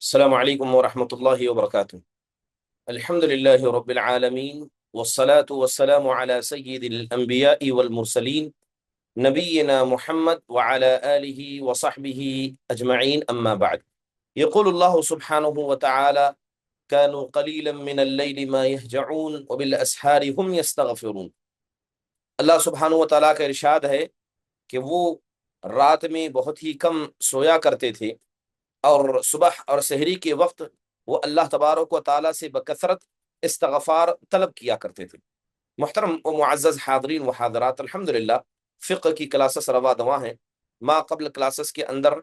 السلام علیکم ورحمۃ اللہ وبرکاتہ۔ الحمد للہ رب العالمین والصلاة والسلام على سید الانبیاء والمرسلین نبینا محمد وعلى آلہ وصحبہ اجمعین، اما بعد۔ یقول اللہ سبحانہ وتعالی كانوا قلیلا من اللیل ما یہجعون وبالاسحار هم یستغفرون۔ اللہ سبحانہ وتعالی کا ارشاد ہے کہ وہ رات میں بہت ہی کم سویا کرتے تھے، اور صبح اور سحری کے وقت وہ اللہ تبارک و تعالیٰ سے بکثرت استغفار طلب کیا کرتے تھے۔ محترم و معزز حاضرین و حاضرات، الحمدللہ فقہ کی کلاسز روا دواں ہیں۔ ما قبل کلاسز کے اندر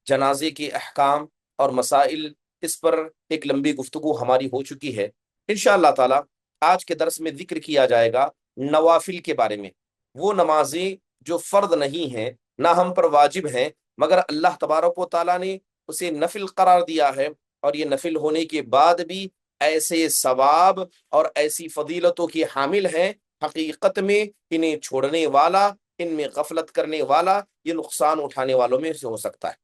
جنازے کے احکام اور مسائل، اس پر ایک لمبی گفتگو ہماری ہو چکی ہے۔ انشاءاللہ تعالی آج کے درس میں ذکر کیا جائے گا نوافل کے بارے میں، وہ نمازیں جو فرض نہیں ہیں، نہ ہم پر واجب ہیں، مگر اللہ تبارک و تعالیٰ نے اسے نفل قرار دیا ہے، اور یہ نفل ہونے کے بعد بھی ایسے ثواب اور ایسی فضیلتوں کی حامل ہیں، حقیقت میں انہیں چھوڑنے والا، ان میں غفلت کرنے والا، یہ نقصان اٹھانے والوں میں سے ہو سکتا ہے۔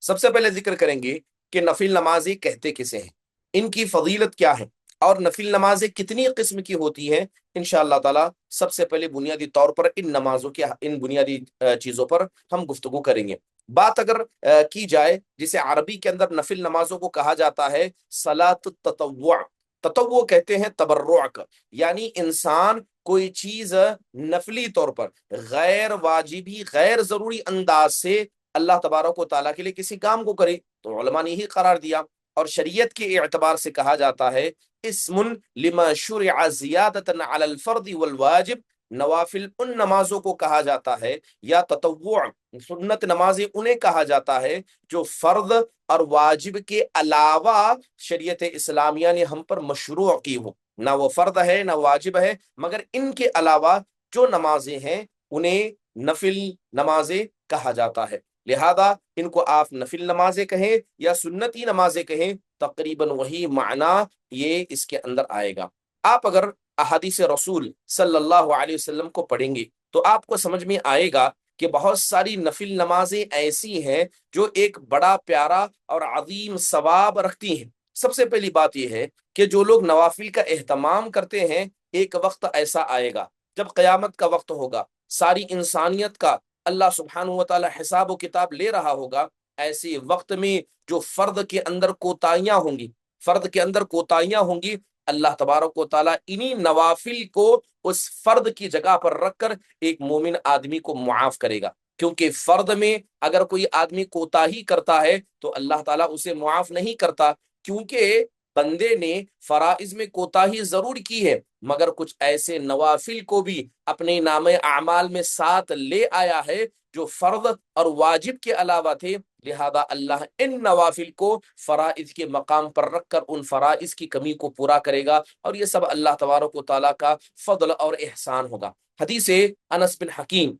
سب سے پہلے ذکر کریں گے کہ نفل نمازیں کہتے کسے ہیں، ان کی فضیلت کیا ہے، اور نفل نمازیں کتنی قسم کی ہوتی ہیں۔ انشاءاللہ تعالی سب سے پہلے بنیادی طور پر ان نمازوں کے، ان بنیادی چیزوں پر ہم گفتگو کریں گے۔ بات اگر کی جائے، جسے عربی کے اندر نفل نمازوں کو کہا جاتا ہے صلاۃ التطوع۔ تطوع کہتے ہیں تبرع کا، یعنی انسان کوئی چیز نفلی طور پر غیر واجبی، غیر ضروری انداز سے اللہ تبارک و تعالیٰ کے لیے کسی کام کو کرے، تو علماء نے یہی قرار دیا، اور شریعت کے اعتبار سے کہا جاتا ہے اسم لما شرع زیادۃ علی الفرض والواجب۔ نوافل ان نمازوں کو کہا جاتا ہے، یا تطوع سنت نمازیں انہیں کہا جاتا ہے جو فرض اور واجب کے علاوہ شریعت اسلامیہ نے ہم پر مشروع کی ہو، نہ وہ فرض ہے نہ واجب ہے، مگر ان کے علاوہ جو نمازیں ہیں انہیں نفل نمازیں کہا جاتا ہے۔ لہذا ان کو آپ نفل نمازیں کہیں یا سنتی نمازیں کہیں، تقریباً وہی معنی یہ اس کے اندر آئے گا۔ آپ اگر احادیث رسول صلی اللہ علیہ وسلم کو پڑھیں گے تو آپ کو سمجھ میں آئے گا کہ بہت ساری نفل نمازیں ایسی ہیں جو ایک بڑا پیارا اور عظیم ثواب رکھتی ہیں۔ سب سے پہلی بات یہ ہے کہ جو لوگ نوافل کا اہتمام کرتے ہیں، ایک وقت ایسا آئے گا جب قیامت کا وقت ہوگا، ساری انسانیت کا اللہ سبحانہ و تعالی حساب و کتاب لے رہا ہوگا، ایسے وقت میں جو فرد کے اندر کوتاہیاں ہوں گی، فرد کے اندر کوتاہیاں ہوں گی، اللہ تبارک و تعالیٰ انہی نوافل کو اس فرد کی جگہ پر رکھ کر ایک مومن آدمی کو معاف کرے گا۔ کیونکہ فرد میں اگر کوئی آدمی کوتاہی کرتا ہے تو اللہ تعالیٰ اسے معاف نہیں کرتا، کیونکہ بندے نے فرائض میں کوتاہی ضرور کی ہے، مگر کچھ ایسے نوافل کو بھی اپنے نام اعمال میں ساتھ لے آیا ہے جو فرض اور واجب کے علاوہ تھے۔ لہذا اللہ ان نوافل کو فرائض کے مقام پر رکھ کر ان فرائض کی کمی کو پورا کرے گا، اور یہ سب اللہ تبارک و تعالیٰ کا فضل اور احسان ہوگا۔ حدیث انس بن حکیم،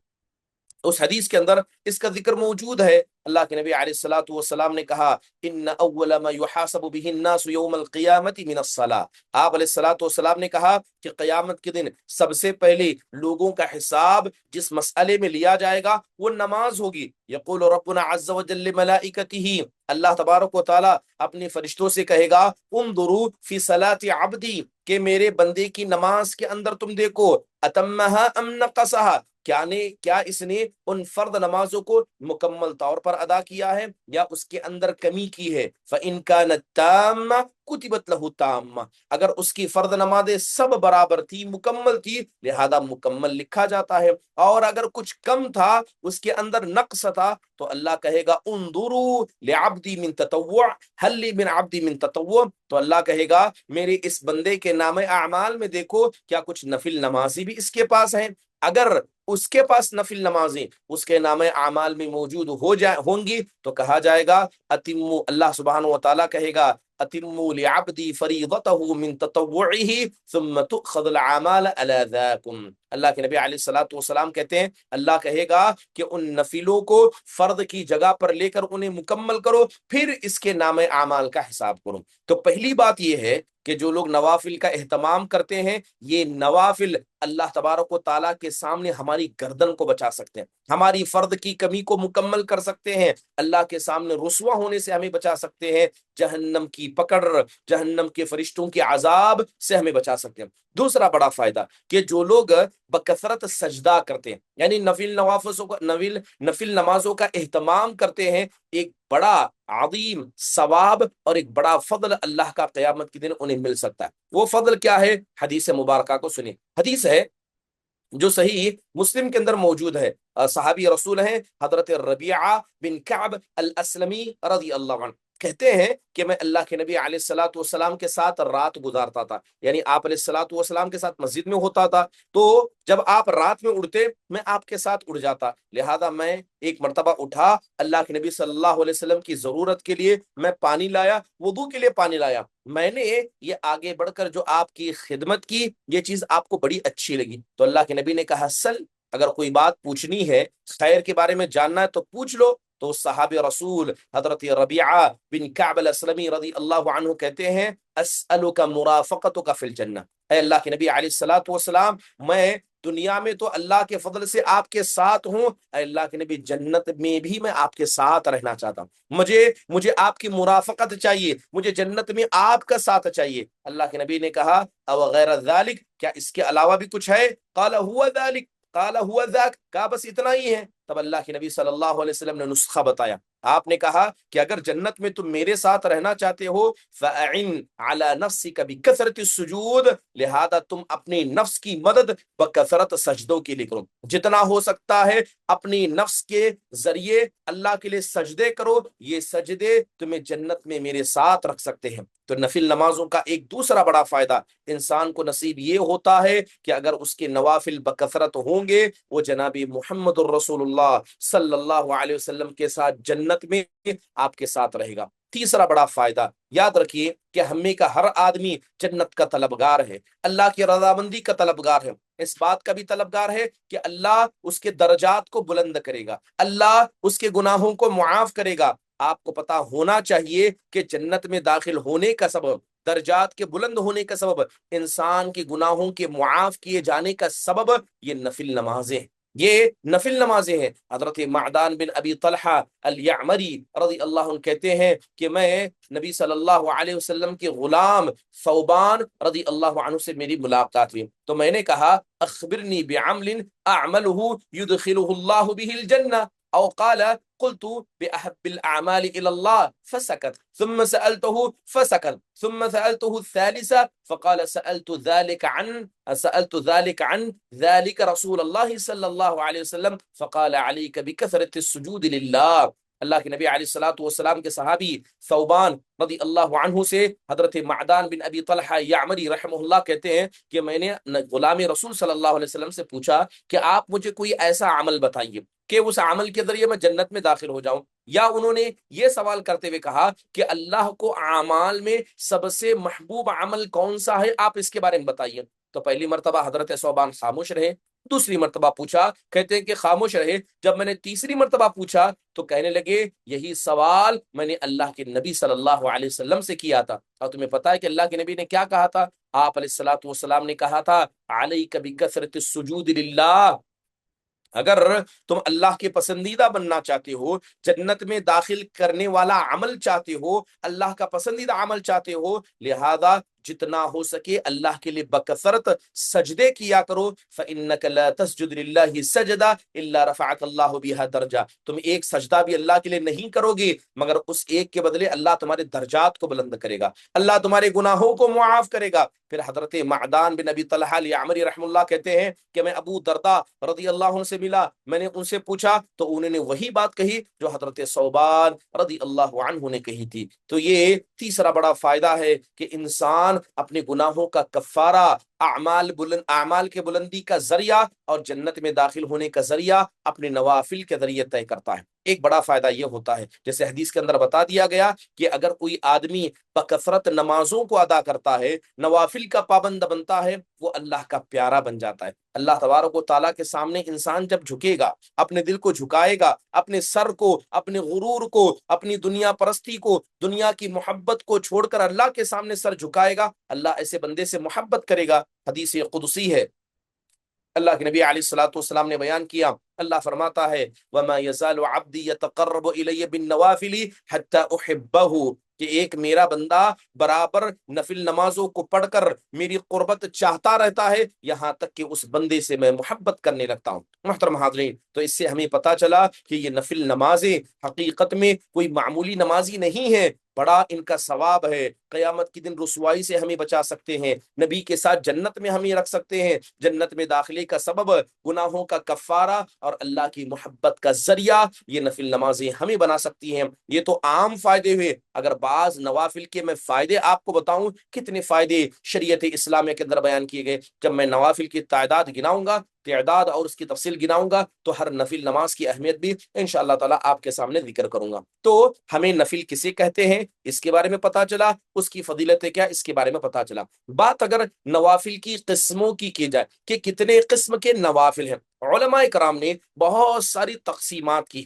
اس حدیث کے اندر اس کا ذکر موجود ہے۔ اللہ کے نبی علیہ الصلوۃ والسلام نے کہا ان اول ما يحاسب به الناس يوم القیامت من الصلاۃ۔ آپ علیہ الصلوۃ والسلام نے کہا کہ قیامت کے دن سب سے پہلے لوگوں کا حساب جس مسئلے میں لیا جائے گا وہ نماز ہوگی۔ یقول ربنا عز وجل ملائکتہ، اللہ تبارک و تعالیٰ اپنے فرشتوں سے کہے گا انظروا فی صلاۃ عبدی، کہ میرے بندے کی نماز کے اندر تم دیکھو اتمہا ام نقصہا، کیا اس نے ان فرض نمازوں کو مکمل طور پر ادا کیا ہے یا اس کے اندر کمی کی ہے۔ فَإِن كَانَتْ تَامَّةً كُتِبَتْ لَهُ تَامَّةً، اگر اس کی فرض نمازیں سب برابر تھی، مکمل تھی، لہذا مکمل لکھا جاتا ہے، اور اگر کچھ کم تھا، اس کے اندر نقص تھا، تو اللہ کہے گا انظروا لعبدی من تطوع هل لي من عبدی من تطوع، تو اللہ کہے گا میرے اس بندے کے نام اعمال میں دیکھو کیا کچھ نفل نمازی بھی اس کے پاس ہیں۔ اگر اس کے پاس نفل نمازیں اس کے نام اعمال میں موجود ہوں گی تو کہا جائے گا اتموا، اللہ سبحانہ و تعالیٰ کہے گا اتموا لعبدی فریضتہ من تطوعہ ثم تؤخذ الاعمال علی ذاکم۔ اللہ کے نبی علیہ الصلوۃ والسلام کہتے ہیں اللہ کہے گا کہ ان نفلوں کو فرض کی جگہ پر لے کر انہیں مکمل کرو، پھر اس کے نام اعمال کا حساب کرو۔ تو پہلی بات یہ ہے کہ جو لوگ نوافل کا اہتمام کرتے ہیں، یہ نوافل اللہ تبارک و تعالیٰ کے سامنے ہماری گردن کو بچا سکتے ہیں، ہماری فرد کی کمی کو مکمل کر سکتے ہیں، اللہ کے سامنے رسوا ہونے سے ہمیں بچا سکتے ہیں، جہنم کی پکڑ، جہنم کے فرشتوں کے عذاب سے ہمیں بچا سکتے ہیں۔ دوسرا بڑا فائدہ کہ جو لوگ بکثرت سجدہ کرتے ہیں، یعنی نفل نمازوں کا اہتمام کرتے ہیں، ایک بڑا عظیم ثواب اور ایک بڑا فضل اللہ کا قیامت کے دن انہیں مل سکتا ہے۔ وہ فضل کیا ہے؟ حدیث مبارکہ کو سنیں۔ حدیث ہے جو صحیح مسلم کے اندر موجود ہے، صحابی رسول ہیں حضرت ربیعہ بن کعب الاسلمی رضی اللہ عنہ، کہتے ہیں کہ میں اللہ کے نبی علیہ الصلوۃ والسلام کے ساتھ رات گزارتا تھا، یعنی آپ علیہ الصلوۃ والسلام کے ساتھ مسجد میں ہوتا تھا، تو جب آپ رات میں اڑتے میں آپ کے ساتھ اڑ جاتا، لہذا میں ایک مرتبہ اٹھا، اللہ کے نبی صلی اللہ علیہ وسلم کی ضرورت کے لیے میں پانی لایا، وضو کے لیے پانی لایا، میں نے یہ آگے بڑھ کر جو آپ کی خدمت کی، یہ چیز آپ کو بڑی اچھی لگی، تو اللہ کے نبی نے کہا سل، اگر کوئی بات پوچھنی ہے، خیر کے بارے میں جاننا ہے تو پوچھ لو۔ تو صحابی رسول حضرت ربیعہ بن کعب الاسلمی رضی اللہ عنہ کہتے ہیں اسألک مرافقتک فی الجنہ، اے اللہ کے نبی علیہ الصلوۃ والسلام، میں دنیا میں تو اللہ کے فضل سے آپ کے ساتھ ہوں، اے اللہ کے نبی جنت میں بھی میں آپ کے ساتھ رہنا چاہتا ہوں، مجھے آپ کی مرافقت چاہیے، مجھے جنت میں آپ کا ساتھ چاہیے۔ اللہ کے نبی نے کہا او غیر ذالک، کیا اس کے علاوہ بھی کچھ ہے؟ قال هو ذالک، قال هو ذاک، کہا بس اتنا ہی ہے۔ تب اللہ کے نبی صلی اللہ علیہ وسلم نے نسخہ بتایا، آپ نے کہا کہ اگر جنت میں تم میرے ساتھ رہنا چاہتے ہو فَأَعِنْ عَلَى نَفْسِكَ بِكَثْرَةِ السُّجُودِ، لہذا تم اپنی نفس کی مدد بکثرت سجدوں کے لیے کرو، جتنا ہو سکتا ہے اپنی نفس کے ذریعے اللہ کے لیے سجدے کرو، یہ سجدے تمہیں جنت میں میرے ساتھ رکھ سکتے ہیں۔ تو نفل نمازوں کا ایک دوسرا بڑا فائدہ انسان کو نصیب یہ ہوتا ہے کہ اگر اس کے نوافل بکثرت ہوں گے، وہ جناب محمد الرسول اللہ صلی اللہ علیہ وسلم کے ساتھ جنت میں آپ کے ساتھ رہے گا۔ تیسرا بڑا فائدہ یاد رکھیے کہ ہمیں کا ہر آدمی جنت کا طلبگار ہے، اللہ کی رضامندی کا طلبگار ہے، اس بات کا بھی طلبگار ہے کہ اللہ اس کے درجات کو بلند کرے گا، اللہ اس کے گناہوں کو معاف کرے گا۔ آپ کو پتا ہونا چاہیے کہ جنت میں داخل ہونے کا سبب، درجات کے بلند ہونے کا سبب، انسان کے گناہوں کے معاف کیے جانے کا سبب یہ نفل نمازیں، یہ نفل نمازیں ہیں۔ حضرت معدان بن ابی طلحہ الیعمری رضی اللہ عنہ کہتے ہیں کہ میں نبی صلی اللہ علیہ وسلم کے غلام ثوبان رضی اللہ عنہ سے میری ملاقات ہوئی، تو میں نے کہا اخبرنی بعمل اعملہ یدخلہ اللہ بہ الجنہ، او قال قلت بأحب الأعمال إلى الله فسكت، ثم سألته فسكت، ثم سألته الثالثة فقال سألت ذلك عن ذلك رسول الله صلى الله عليه وسلم فقال عليك بكثرة السجود لله۔ اللہ کے نبی علیہ الصلوۃ والسلام کے صحابی ثوبان رضی اللہ عنہ سے حضرت معدان بن ابی طلحہ یعمری رحمہ اللہ کہتے ہیں کہ میں نے غلام رسول صلی اللہ علیہ وسلم سے پوچھا کہ آپ مجھے کوئی ایسا عمل بتائیے کہ اس عمل کے ذریعے میں جنت میں داخل ہو جاؤں، یا انہوں نے یہ سوال کرتے ہوئے کہا کہ اللہ کو اعمال میں سب سے محبوب عمل کون سا ہے، آپ اس کے بارے میں بتائیے۔ تو پہلی مرتبہ حضرت ثوبان خاموش رہے، دوسری مرتبہ پوچھا، کہتے ہیں کہ خاموش رہے، جب میں نے تیسری مرتبہ پوچھا تو کہنے لگے یہی سوال میں نے اللہ کے نبی صلی اللہ علیہ وسلم سے کیا تھا، اور تمہیں پتا ہے کہ اللہ کے نبی نے کیا کہا تھا؟ آپ علیہ الصلوۃ والسلام نے کہا تھا علیک بکثرۃ السجود للہ، اگر تم اللہ کے پسندیدہ بننا چاہتے ہو، جنت میں داخل کرنے والا عمل چاہتے ہو، اللہ کا پسندیدہ عمل چاہتے ہو، لہذا جتنا ہو سکے اللہ کے لیے بکثرت سجدے کیا کرو۔ فَإِنَّكَ لَا تَسْجُدْ لِلَّهِ سَجْدَةً إِلَّا رَفَعَكَ اللَّهُ بِهَا دَرْجَةً، تم ایک سجدہ بھی اللہ کے لیے نہیں کرو گے مگر اس ایک کے بدلے اللہ تمہارے درجات کو بلند کرے گا، اللہ تمہارے گناہوں کو معاف کرے گا۔ پھر حضرت معدان بن ابی طلحہ الیعمری رحم اللہ کہتے ہیں کہ میں ابو درداء رضی اللہ عنہ سے ملا، میں نے ان سے پوچھا تو انہوں نے وہی بات کہی جو حضرت ثوبان رضی اللہ عنہ نے کہی تھی۔ تو یہ تیسرا بڑا فائدہ ہے کہ انسان اپنے گناہوں کا کفارہ اعمال کے بلندی کا ذریعہ اور جنت میں داخل ہونے کا ذریعہ اپنے نوافل کے ذریعے طے کرتا ہے۔ ایک بڑا فائدہ یہ ہوتا ہے، جیسے حدیث کے اندر بتا دیا گیا کہ اگر کوئی آدمی بکثرت نمازوں کو ادا کرتا ہے، نوافل کا پابند بنتا ہے، وہ اللہ کا پیارا بن جاتا ہے۔ اللہ تبارک و تعالیٰ کے سامنے انسان جب جھکے گا، اپنے دل کو جھکائے گا، اپنے سر کو، اپنے غرور کو، اپنی دنیا پرستی کو، دنیا کی محبت کو چھوڑ کر اللہ کے سامنے سر جھکائے گا، اللہ ایسے بندے سے محبت کرے گا۔ حدیث قدسی ہے، اللہ کے نبی علیہ الصلوۃ والسلام نے بیان کیا، اللہ فرماتا ہے وَمَا يَزَالُ عَبْدِي يَتَقَرَّبُ إِلَيَّ بِالنَّوَافِلِ حَتَّى أُحِبَّهُ، کہ ایک میرا بندہ برابر نفل نمازوں کو پڑھ کر میری قربت چاہتا رہتا ہے، یہاں تک کہ اس بندے سے میں محبت کرنے لگتا ہوں۔ محترم حاضرین، تو اس سے ہمیں پتا چلا کہ یہ نفل نمازیں حقیقت میں کوئی معمولی نمازی نہیں ہے، بڑا ان کا ثواب ہے، قیامت کے دن رسوائی سے ہمیں بچا سکتے ہیں، نبی کے ساتھ جنت میں ہمیں رکھ سکتے ہیں، جنت میں داخلے کا سبب، گناہوں کا کفارہ اور اللہ کی محبت کا ذریعہ یہ نفل نمازیں ہمیں بنا سکتی ہیں۔ یہ تو عام فائدے ہوئے، اگر بعض نوافل کے میں فائدے آپ کو بتاؤں، کتنے فائدے شریعت اسلامیہ کے اندر بیان کیے گئے، جب میں نوافل کی تعداد اور اس کی تفصیل گناؤں گا تو ہر نفل نماز کی اہمیت بھی انشاءاللہ تعالیٰ آپ کے سامنے ذکر کروں گا۔ تو ہمیں نفل کسے کہتے ہیں اس کے بارے میں پتا چلا، اس کی فضیلتیں کیا اس کے بارے میں پتا چلا۔ بات اگر نوافل کی قسموں کی جائے کہ کتنے قسم کے نوافل ہیں، علماء کرام نے بہت ساری تقسیمات کی۔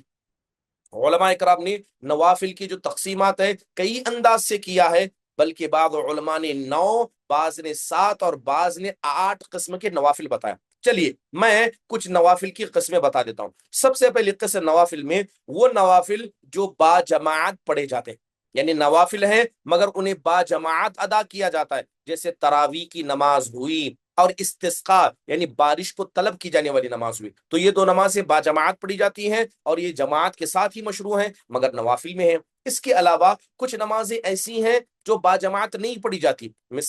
علماء کرام نے نوافل کی جو تقسیمات ہے کئی انداز سے کیا ہے، بلکہ بعض علماء نے 9، بعض نے 7 اور بعض نے 8 قسم کے نوافل بتایا۔ چلیے میں کچھ نوافل کی قسمیں بتا دیتا ہوں۔ سب سے پہلی قسم نوافل میں وہ نوافل جو با جماعت پڑھے جاتے ہیں، یعنی نوافل ہیں مگر انہیں با جماعت ادا کیا جاتا ہے، جیسے تراویح کی نماز ہوئی اور استسقاء یعنی بارش کو طلب کی جانے والی نماز ہوئی، تو یہ دو نمازیں با جماعت پڑھی جاتی ہیں اور یہ جماعت کے ساتھ ہی مشروع ہیں مگر نوافل میں ہیں۔ اس کے علاوہ کچھ نمازیں ایسی ہیں جو با جماعت نہیں پڑھی جاتی،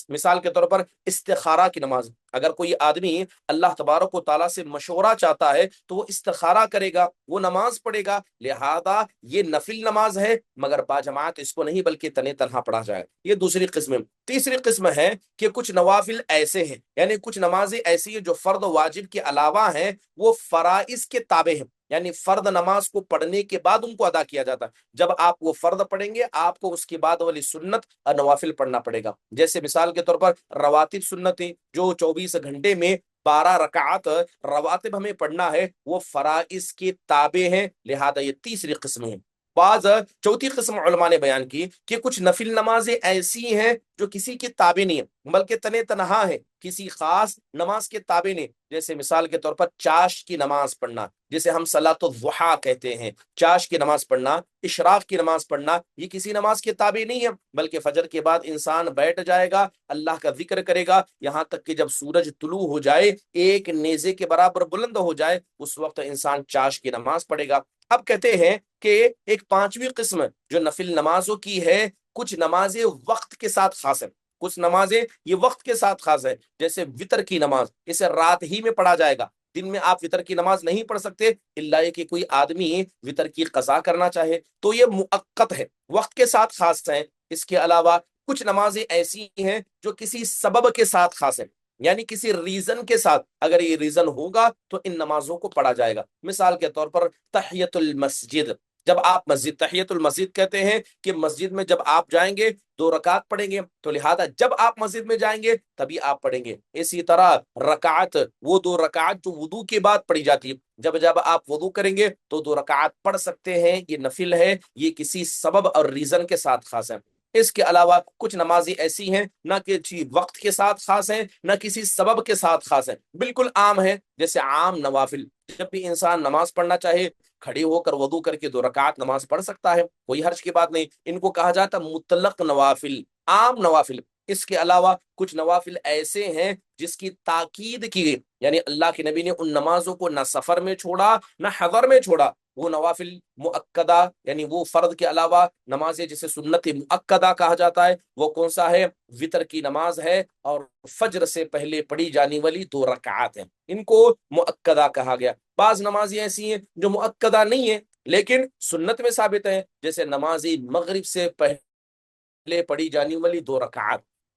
مثال کے طور پر استخارہ کی نماز، اگر کوئی آدمی اللہ تبارک و تعالیٰ سے مشورہ چاہتا ہے تو وہ استخارہ کرے گا، وہ نماز پڑھے گا، لہذا یہ نفل نماز ہے مگر با جماعت اس کو نہیں بلکہ تنے تنہا پڑھا جائے، یہ دوسری قسم ہے۔ تیسری قسم ہے کہ کچھ نوافل ایسے ہیں، یعنی کچھ نمازیں ایسی ہیں جو فرض و واجب کے علاوہ ہیں، وہ فرائض کے تابع ہیں، یعنی فرض نماز کو پڑھنے کے بعد ان کو ادا کیا جاتا ہے، جب آپ وہ فرض پڑھیں گے آپ کو اس کے بعد والی سنت اور نوافل پڑھنا پڑے گا، جیسے مثال کے طور پر رواتب سنتیں جو 24 گھنٹے میں 12 رکعات رواتب ہمیں پڑھنا ہے، وہ فرائض کے تابع ہیں، لہذا یہ تیسری قسم ہے۔ بعض چوتھی قسم علماء نے بیان کی کہ کچھ نفل نمازیں ایسی ہیں جو کسی کے تابع نہیں ہیں بلکہ تنے تنہا ہے، کسی خاص نماز کے تابع نہیں، جیسے مثال کے طور پر چاشت کی نماز پڑھنا، جسے ہم صلاۃ الضحیٰ کہتے ہیں، چاشت کی نماز پڑھنا، اشراق کی نماز پڑھنا، یہ کسی نماز کے تابع نہیں ہے بلکہ فجر کے بعد انسان بیٹھ جائے گا، اللہ کا ذکر کرے گا، یہاں تک کہ جب سورج طلوع ہو جائے، ایک نیزے کے برابر بلند ہو جائے، اس وقت انسان چاشت کی نماز پڑھے گا۔ اب کہتے ہیں کہ ایک پانچویں قسم جو نفل نمازوں کی ہے، کچھ نمازیں وقت کے ساتھ خاص ہیں، کچھ نمازیں یہ وقت کے ساتھ خاص ہے، جیسے وطر کی نماز، اسے رات ہی میں پڑھا جائے گا، دن میں آپ وطر کی نماز نہیں پڑھ سکتے الا یہ کہ کوئی آدمی وطر کی قضا کرنا چاہے، تو یہ مؤقت ہے، وقت کے ساتھ خاص ہیں۔ اس کے علاوہ کچھ نمازیں ایسی ہیں جو کسی سبب کے ساتھ خاص ہیں، یعنی کسی ریزن کے ساتھ، اگر یہ ریزن ہوگا تو ان نمازوں کو پڑھا جائے گا۔ مثال کے طور پر تحیت المسجد، جب آپ مسجد، تحیت المسجد کہتے ہیں کہ مسجد میں جب آپ جائیں گے 2 رکعت پڑھیں گے، تو لہذا جب آپ مسجد میں جائیں گے تبھی آپ پڑھیں گے۔ اسی طرح رکعت، وہ 2 رکعت جو وضو کے بعد پڑھی جاتی ہے، جب آپ وضو کریں گے تو 2 رکعت پڑھ سکتے ہیں، یہ نفل ہے، یہ کسی سبب اور ریزن کے ساتھ خاص ہے۔ اس کے علاوہ کچھ نمازیں ایسی ہیں نہ کسی وقت کے ساتھ خاص ہیں نہ کسی سبب کے ساتھ خاص ہیں، بالکل عام ہیں، جیسے عام نوافل، جب بھی انسان نماز پڑھنا چاہے کھڑی ہو کر وضو کر کے 2 رکعت نماز پڑھ سکتا ہے، کوئی حرج کی بات نہیں، ان کو کہا جاتا مطلق نوافل، عام نوافل۔ اس کے علاوہ کچھ نوافل ایسے ہیں جس کی تاکید کی گئی، یعنی اللہ کے نبی نے ان نمازوں کو نہ سفر میں چھوڑا نہ حضر میں چھوڑا، وہ نوافل مؤکدہ، یعنی وہ فرض کے علاوہ نمازیں جسے سنت مؤکدہ کہا جاتا ہے، وہ کون سا ہے؟ وطر کی نماز ہے اور فجر سے پہلے پڑھی جانے والی 2 رکعات ہیں، ان کو مؤکدہ کہا گیا۔ بعض نمازیں ایسی ہیں جو مؤکدہ نہیں ہیں لیکن سنت میں ثابت ہیں، جیسے نماز مغرب سے پہلے پڑھی جانے والی 2 رکعات،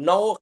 9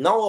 9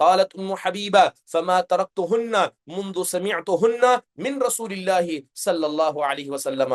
قالت أم حبيبة فما تركتهن منذ سمعتهن من رسول الله صلى الله عليه وسلم।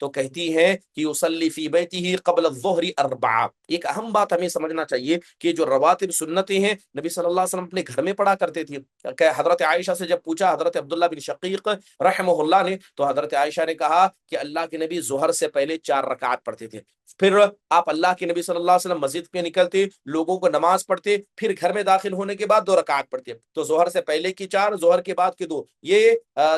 تو کہتی ہیں کہ یصلی فی بیتہ قبل الظہر اربعہ. ایک اہم بات ہمیں سمجھنا چاہیے کہ جو رواتب سنتیں ہیں نبی صلی اللہ علیہ وسلم اپنے گھر میں پڑھا کرتے تھے. کہ حضرت عائشہ سے جب پوچھا حضرت عبداللہ بن شقیق رحمہ اللہ نے، تو حضرت عائشہ نے کہا کہ اللہ کے نبی ظہر سے پہلے 4 رکعات پڑھتے تھے. پھر آپ اللہ کے نبی صلی اللہ علیہ وسلم مسجد میں نکلتے، لوگوں کو نماز پڑھتے، پھر گھر میں داخل ہونے کے بعد 2 رکعات پڑھتے. تو ظہر سے پہلے کی 4، ظہر کے بعد کی 2، یہ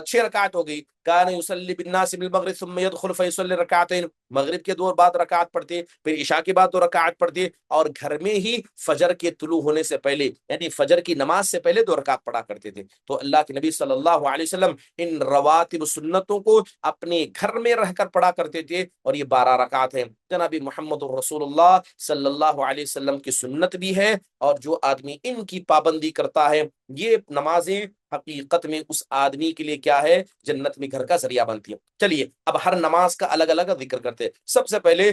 6 رکعات ہو گئی. کان یصلی بالناس بالمغرب ثم يدخل فيصلي رکعتين. مغرب کے 2 بعد رکعات پڑھتے، پھر عشاء کے بعد 2 رکعات پڑھتے، اور گھر میں ہی فجر کے طلوع ہونے سے پہلے یعنی فجر کی نماز سے پہلے 2 رکعت پڑھا کرتے تھے. تو اللہ کے نبی صلی اللہ علیہ وسلم ان رواتب سنتوں کو اپنے گھر میں رہ کر پڑھا کرتے تھے، اور یہ 12 رکعات ہیں. جناب محمد الرسول اللہ صلی اللہ علیہ وسلم کی سنت بھی ہے، اور جو آدمی ان کی پابندی کرتا ہے، یہ نمازیں حقیقت میں اس آدمی کے لیے کیا ہے، جنت میں گھر کا ذریعہ بنتی ہے. چلیے اب ہر نماز کا الگ الگ ذکر کرتے ہیں. سب سے پہلے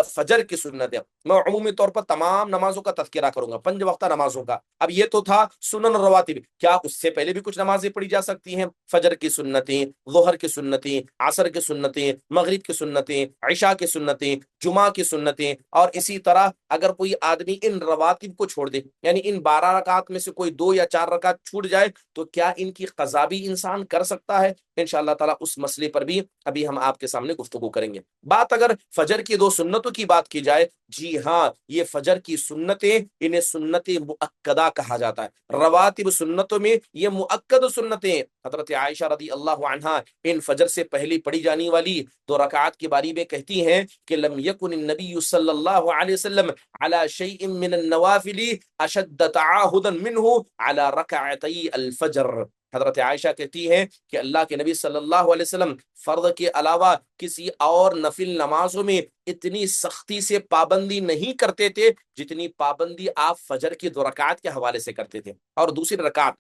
فجر کی سنت ہے. میں عمومی طور پر تمام نمازوں کا تذکرہ کروں گا، 5 وقتہ نمازوں کا. اب یہ تو تھا سنن رواتب. کیا اس سے پہلے بھی کچھ نمازیں پڑھی جا سکتی ہیں؟ فجر کی سنتیں، ظہر کی سنتیں، عصر کی سنتیں، مغرب کی سنتیں، عشاء کی سنتیں، جمعہ کی سنتیں. اور اسی طرح اگر کوئی آدمی ان رواتب کو چھوڑ دے، یعنی ان 12 رکعات میں سے کوئی 2 یا 4 رکعت چھوٹ جائے، تو کیا ان کی قضا بھی انسان کر سکتا ہے؟ انشاءاللہ تعالیٰ اس مسئلے پر بھی ابھی ہم آپ کے سامنے گفتگو کریں گے. بات اگر فجر کی 2 سنتوں کی بات کی جائے، جی ہاں، یہ فجر کی سنتیں، انہیں سنت مؤکدہ کہا جاتا ہے. رواتب سنتوں میں یہ مؤکد سنتیں. حضرت عائشہ رضی اللہ عنہا ان فجر سے پہلے پڑھی جانے والی 2 رکعات کے بارے میں کہتی ہیں کہ لم یکن النبی صلی اللہ علیہ وسلم على شیء من النوافل اشد تعاہدا منہ على رکعتي الفجر. حضرت عائشہ کہتی ہیں کہ اللہ کے نبی صلی اللہ علیہ وسلم فرض کے علاوہ کسی اور نفل نمازوں میں اتنی سختی سے پابندی نہیں کرتے تھے جتنی پابندی آپ فجر کی 2 رکعات کے حوالے سے کرتے تھے. اور دوسری رکعت،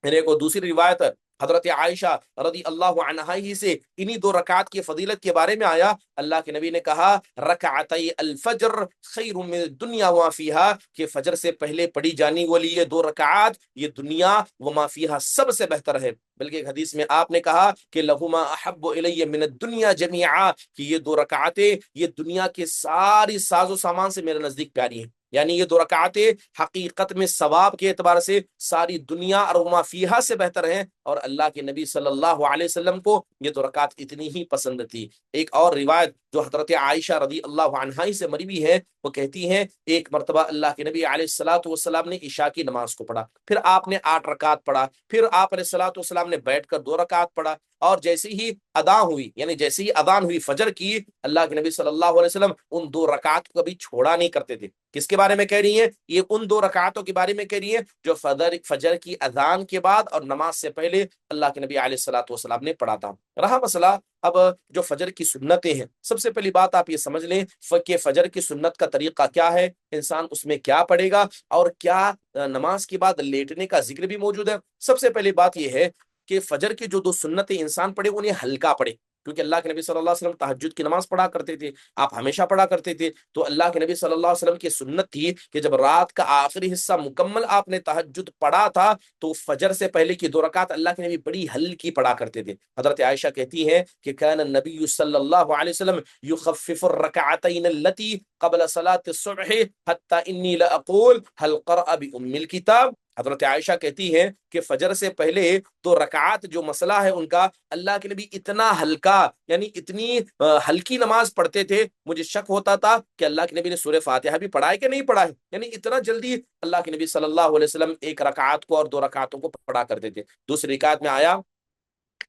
میرے کو دوسری روایت حضرت عائشہ رضی اللہ عنہا ہی سے انہی 2 رکعات کی فضیلت کے بارے میں آیا. اللہ کے نبی نے کہا رکعتي الفجر خیر من الدنیا وما فیہا، کہ فجر سے پہلے پڑھی جانے والی یہ 2 رکعات یہ دنیا وما فیہا سب سے بہتر ہے. بلکہ ایک حدیث میں آپ نے کہا کہ لہما احب الی من الدنیا جميعا، کہ یہ 2 رکعتیں یہ دنیا کے ساری ساز و سامان سے میرے نزدیک پیاری ہیں. یعنی یہ 2 رکعتیں حقیقت میں ثواب کے اعتبار سے ساری دنیا اور وما فیہا سے بہتر ہیں، اور اللہ کے نبی صلی اللہ علیہ وسلم کو یہ 2 رکعت اتنی ہی پسند تھی. ایک اور روایت جو حضرت عائشہ رضی اللہ عنہا ہی سے مروی ہے، وہ کہتی ہیں ایک مرتبہ اللہ کے نبی علیہ الصلوۃ والسلام نے عشاء کی نماز کو پڑھا، پھر آپ نے 8 رکعت پڑھا، پھر آپ علیہ الصلوۃ والسلام نے بیٹھ کر 2 رکعت پڑھا، اور جیسے ہی اذان ہوئی، یعنی جیسے ہی اذان ہوئی فجر کی، اللہ کے نبی صلی اللہ علیہ وسلم ان 2 رکعت کو کبھی چھوڑا نہیں کرتے تھے. کس کے بارے میں کہہ رہی ہیں؟ یہ ان 2 رکعتوں کے بارے میں کہہ رہی ہیں جو فجر کی اذان کے بعد اور نماز سے پہلے اللہ کے نبی علیہ الصلوۃ والسلام نے پڑھا تھا. رہا مسئلہ اب جو فجر کی سنتیں ہیں، سب سے پہلی بات آپ یہ سمجھ لیں کہ فجر کی سنت کا طریقہ کیا ہے، انسان اس میں کیا پڑھے گا، اور کیا نماز کے بعد لیٹنے کا ذکر بھی موجود ہے. سب سے پہلی بات یہ ہے کہ فجر کی جو 2 سنتیں انسان پڑھے انہیں ہلکا پڑھے، کیونکہ اللہ کے نبی صلی اللہ علیہ وسلم تہجد کی نماز پڑھا کرتے تھے، آپ ہمیشہ پڑھا کرتے تھے. تو اللہ کے نبی صلی اللہ علیہ وسلم کی سنت تھی کہ جب رات کا آخری حصہ مکمل آپ نے تہجد پڑھا تھا تو فجر سے پہلے کی 2 رکعت اللہ کے نبی بڑی ہلکی پڑھا کرتے تھے. حضرت عائشہ کہتی ہیں کہ کان النبی صلی اللہ علیہ وسلم یخفف الرکعتین التی قبل صلاة الصبح حتی انی لاقول هل قرأ بأم الکتاب. حضرت عائشہ کہتی ہیں کہ فجر سے پہلے 2 رکعات جو مسئلہ ہے ان کا، اللہ کے نبی اتنا ہلکا یعنی اتنی ہلکی نماز پڑھتے تھے، مجھے شک ہوتا تھا کہ اللہ کے نبی نے سورہ فاتحہ بھی پڑھا ہے کہ نہیں پڑھا ہے. یعنی اتنا جلدی اللہ کے نبی صلی اللہ علیہ وسلم 1 رکعت کو اور 2 رکعتوں کو پڑھا کرتے تھے. دوسری رکعت میں آیا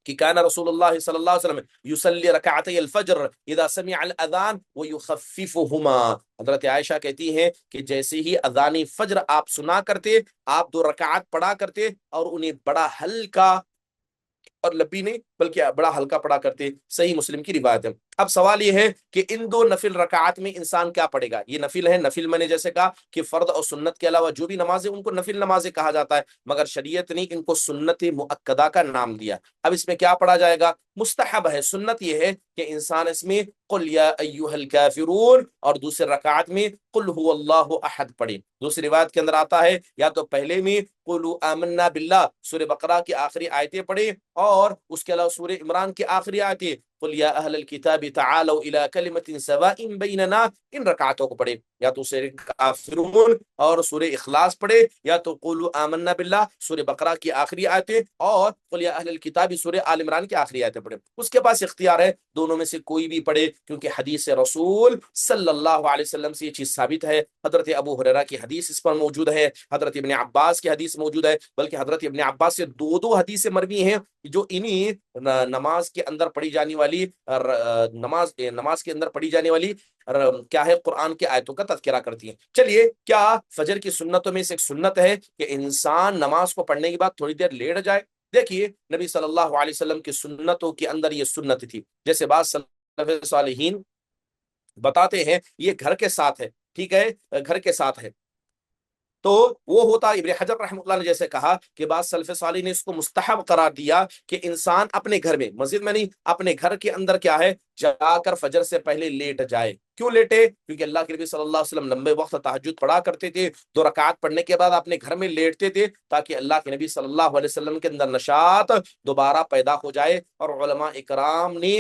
کہ کان رسول اللہ صلی اللہ علیہ وسلم یصلی رکعتي الفجر اذا سمع الاذان ويخففهما. حضرت عائشہ کہتی ہیں کہ جیسے ہی اذان فجر آپ سنا کرتے، آپ 2 رکعت پڑھا کرتے اور انہیں بڑا ہلکا اور لبی نہیں بلکہ بڑا ہلکا پڑھا کرتے. صحیح مسلم کی روایت ہے. اب سوال یہ ہے کہ ان 2 نفل رکعات میں انسان کیا پڑھے گا؟ یہ نفل ہے، نفل میں نے جیسے کہا کہ فرض اور سنت کے علاوہ جو بھی نمازیں ان کو نفل نمازیں کہا جاتا ہے، مگر شریعت نے ان کو سنت مؤکدہ کا نام دیا. اب اس میں کیا پڑھا جائے گا؟ مستحب ہے. سنت یہ ہے کہ انسان اس میں قل یا ایھا الکافرون اور دوسری رکعت میں قل هو اللہ احد پڑھے. دوسری روایت کے اندر آتا ہے یا تو پہلے میں قولوا آمنا باللہ سورہ بقرہ کی آخری آیتیں پڑھے، اور اس کے علاوہ سورہ عمران کی آخری آیتیں قل یا اہل الکتاب تعالوا الی کلمۃ سواء بیننا، ان رکعتوں کو پڑھے، یا تو سورہ کافرون اور سورہ اخلاص پڑھے، یا تو قولوا آمنا باللہ سورہ بقرہ کی آخری آیتیں، اور قل یا اہل الکتاب سورہ آل عمران کی آخری آیتیں پڑھے۔ اس کے پاس اختیار ہے دونوں میں سے کوئی بھی پڑھے، کیونکہ حدیث رسول صلی اللہ علیہ وسلم سے یہ چیز ثابت ہے۔ حضرت ابو ہریرہ کی حدیث اس پر موجود ہے، حضرت ابن عباس کی حدیث موجود ہے، بلکہ حضرت ابن عباس سے دو حدیثیں مروی ہیں جو انہی نماز کے اندر پڑھی جانے والی نماز کے اندر پڑھی جانے والی کیا ہے قرآن کی آیتوں کا تذکرہ کرتی ہیں۔ چلیے، کیا فجر کی سنتوں میں سے ایک سنت ہے کہ انسان نماز کو پڑھنے کے بعد تھوڑی دیر لیٹ جائے؟ دیکھیے، نبی صلی اللہ علیہ وسلم کی سنتوں کے اندر یہ سنت تھی، جیسے بعض سلف صالحین بتاتے ہیں یہ گھر کے ساتھ ہے، ٹھیک ہے، گھر کے ساتھ ہے، تو وہ ہوتا ابن حجر رحمۃ اللہ نے جیسے کہا کہ بعض سلف صالح نے اس کو مستحب قرار دیا کہ انسان اپنے گھر میں، مسجد میں نہیں، اپنے گھر کے اندر کیا ہے، جا کر فجر سے پہلے لیٹ جائے۔ کیوں لیٹے؟ کیونکہ اللہ کے نبی صلی اللہ علیہ وسلم لمبے وقت تہجد پڑھا کرتے تھے، 2 رکعت پڑھنے کے بعد اپنے گھر میں لیٹتے تھے تاکہ اللہ کے نبی صلی اللہ علیہ وسلم کے اندر نشاط دوبارہ پیدا ہو جائے۔ اور علماء اکرام نے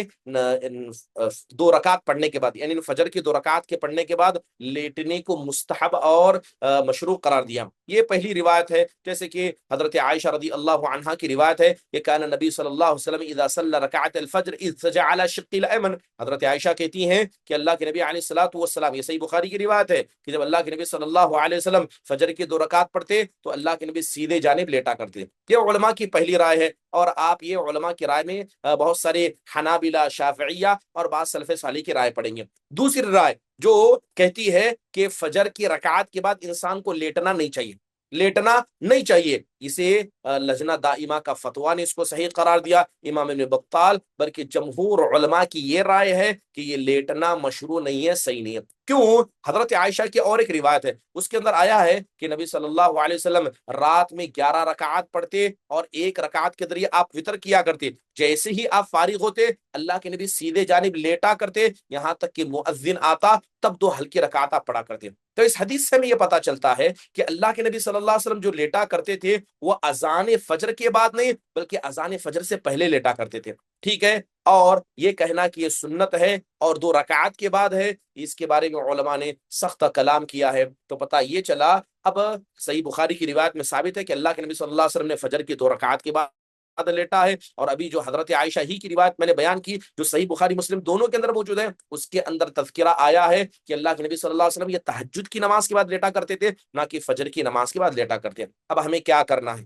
2 رکعت پڑھنے کے بعد، یعنی فجر کی 2 رکعت کے پڑھنے کے بعد لیٹنے کو مستحب اور مشروع قرار دیا۔ یہ پہلی روایت ہے، جیسے کہ حضرت عائشہ رضی اللہ عنہا کی روایت ہے کہ کان نبی صلی اللہ علیہ وسلم اذا صلی رکعت الفجر اضطجع على شق الایمن، حضرت عائشہ کہتی ہیں کہ اللہ کے نبی علیہ الصلوۃ والسلام، یہ صحیح بخاری کی روایت ہے کہ جب اللہ کے نبی صلی اللہ علیہ وسلم فجر کی 2 رکعت پڑھتے تو اللہ کے نبی سیدھے جانب لیٹا کرتے۔ یہ علماء کی پہلی رائے ہے، اور آپ یہ علماء کی رائے میں بہت سارے حنابلہ، شافعیہ اور بعض سلف صالح کی رائے پڑھیں گے۔ دوسری رائے جو کہتی ہے کہ فجر کی رکعت کے بعد انسان کو لیٹنا نہیں چاہیے، لیٹنا نہیں چاہیے، اسے لجنہ دائمہ کا فتویٰ نے اس کو صحیح قرار دیا، امام ابن بطال، بلکہ جمہور علماء کی یہ رائے ہے کہ یہ لیٹنا مشروع نہیں ہے، صحیح نہیں ہے۔ کیوں؟ حضرت عائشہ کی اور ایک روایت ہے، اس کے اندر آیا ہے کہ نبی صلی اللہ علیہ وسلم رات میں 11 رکعت پڑھتے اور 1 رکعت کے ذریعے آپ وطر کیا کرتے، جیسے ہی آپ فارغ ہوتے اللہ کے نبی سیدھے جانب لیٹا کرتے، یہاں تک کہ مؤذن آتا تب 2 ہلکی رکعت آپ پڑھا کرتے۔ تو اس حدیث سے ہمیں یہ پتا چلتا ہے کہ اللہ کے نبی صلی اللہ علیہ وسلم جو لیٹا کرتے تھے وہ اذان فجر کے بعد نہیں، بلکہ اذان فجر سے پہلے لیٹا کرتے تھے، ٹھیک ہے۔ اور یہ کہنا کہ یہ سنت ہے اور 2 رکعت کے بعد ہے، اس کے بارے میں علماء نے سخت کلام کیا ہے۔ تو پتہ یہ چلا، اب صحیح بخاری کی روایت میں ثابت ہے کہ اللہ کے نبی صلی اللہ علیہ وسلم نے فجر کی 2 رکعت کے بعد لیٹا ہے، اور ابھی جو حضرت عائشہ ہی کی روایت میں نے بیان کی جو صحیح بخاری مسلم دونوں کے اندر موجود ہے، اس کے اندر تذکرہ آیا ہے کہ اللہ کے نبی صلی اللہ علیہ وسلم یہ تہجد کی نماز کے بعد لیٹا کرتے تھے، نہ کہ فجر کی نماز کے بعد لیٹا کرتے ہیں۔ اب ہمیں کیا کرنا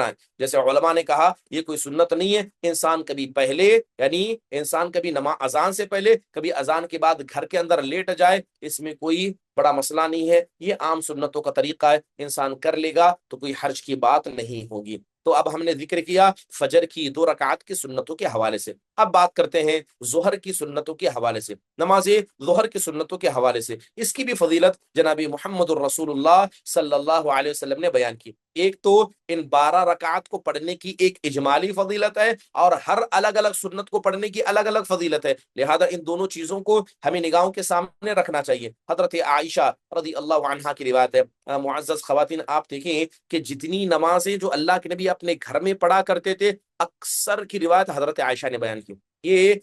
ہے؟ جیسے علماء نے کہا یہ کوئی سنت نہیں ہے، انسان کبھی پہلے، یعنی انسان کبھی اذان سے پہلے، کبھی اذان کے بعد گھر کے اندر لیٹ جائے، اس میں کوئی بڑا مسئلہ نہیں ہے، یہ عام سنتوں کا طریقہ ہے، انسان کر لے گا تو کوئی حرج کی بات نہیں ہوگی۔ تو اب ہم نے ذکر کیا فجر کی 2 رکعت کی سنتوں کے حوالے سے، اب بات کرتے ہیں ظہر کی سنتوں کے حوالے سے، نماز ظہر کی سنتوں کے حوالے سے۔ اس کی بھی فضیلت جناب محمد الرسول اللہ صلی اللہ علیہ وسلم نے بیان کی۔ ایک تو ان 12 رکعت کو پڑھنے کی ایک اجمالی فضیلت ہے، اور ہر الگ الگ سنت کو پڑھنے کی الگ الگ فضیلت ہے، لہذا ان دونوں چیزوں کو ہمیں نگاہوں کے سامنے رکھنا چاہیے۔ حضرت عائشہ رضی اللہ عنہا کی روایت ہے، معزز خواتین آپ دیکھیں کہ جتنی نمازیں جو اللہ کے نبی اپنے گھر میں پڑھا کرتے تھے، اکثر کی روایت حضرت عائشہ نے بیان کی۔ یہ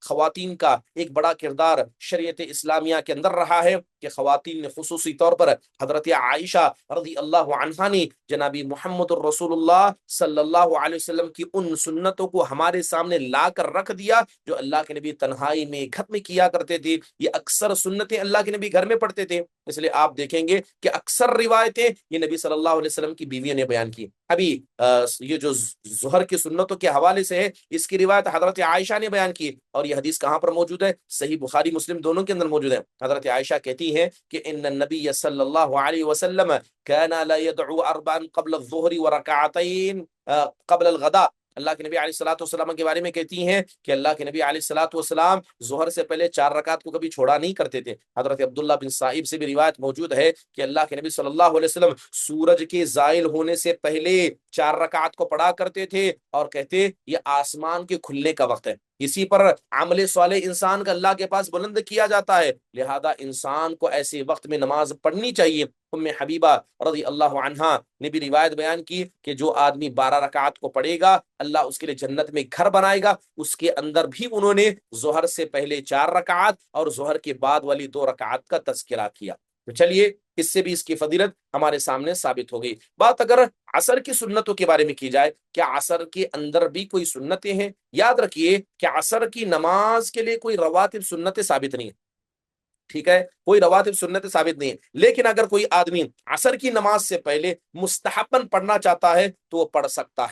خواتین کا ایک بڑا کردار شریعت اسلامیہ کے اندر رہا ہے کہ خواتین نے خصوصی طور پر حضرت عائشہ رضی اللہ عنہا نے جناب محمد الرسول اللہ صلی اللہ علیہ وسلم کی ان سنتوں کو ہمارے سامنے لا کر رکھ دیا جو اللہ کے نبی تنہائی میں گھر میں کیا کرتے تھے۔ یہ اکثر سنتیں اللہ کے نبی گھر میں پڑھتے تھے، اس لیے آپ دیکھیں گے کہ اکثر روایتیں یہ نبی صلی اللہ علیہ وسلم کی بیویوں نے بیان کی۔ ابھی یہ جو ظہر کی سنتوں کے حوالے سے ہے، اس کی روایت حضرت عائشہ نے بیان کی، اور یہ حدیث کہاں پر موجود ہے؟ صحیح بخاری مسلم دونوں کے اندر موجود ہے۔ حضرت عائشہ کہتی ہیں کہ ان النبی صلی اللہ علیہ وسلم كان لا يدعو 4 قبل الظهر وركعتين قبل الغداء۔ اللہ کے نبی علیہ الصلوۃ والسلام کے بارے میں کہتی ہیں کہ اللہ کے نبی علیہ الصلوۃ والسلام ظہر سے پہلے 4 رکعت کو کبھی چھوڑا نہیں کرتے تھے۔ حضرت عبداللہ بن صائب سے بھی روایت موجود ہے کہ اللہ کے نبی صلی اللہ علیہ وسلم سورج کے زائل ہونے سے پہلے 4 رکعت کو پڑھا کرتے تھے اور کہتے یہ آسمان کے کھلنے کا وقت ہے، اسی پر عمل صالح انسان کا اللہ کے پاس بلند کیا جاتا ہے، لہذا انسان کو ایسے وقت میں نماز پڑھنی چاہیے۔ ام حبیبہ رضی اللہ عنہا نے بھی روایت بیان کی کہ جو آدمی 12 رکعات کو پڑھے گا اللہ اس کے لیے جنت میں گھر بنائے گا۔ اس کے اندر بھی انہوں نے ظہر سے پہلے 4 رکعات اور ظہر کے بعد والی 2 رکعات کا تذکرہ کیا۔ تو چلیے اس سے بھی اس کی فضیلت ہمارے سامنے ثابت ہو گئی۔ بات اگر عصر کی سنتوں کے بارے میں کی جائے، کیا عصر کے اندر بھی کوئی سنتیں ہیں؟ یاد رکھیے کہ عصر کی نماز کے لیے کوئی رواتب سنتیں ثابت نہیں ہے، ٹھیک ہے، کوئی رواتب سنت ثابت نہیں ہے، لیکن اگر کوئی آدمی عصر کی نماز سے پہلے مستحباً پڑھنا چاہتا ہے تو وہ پڑھ سکتا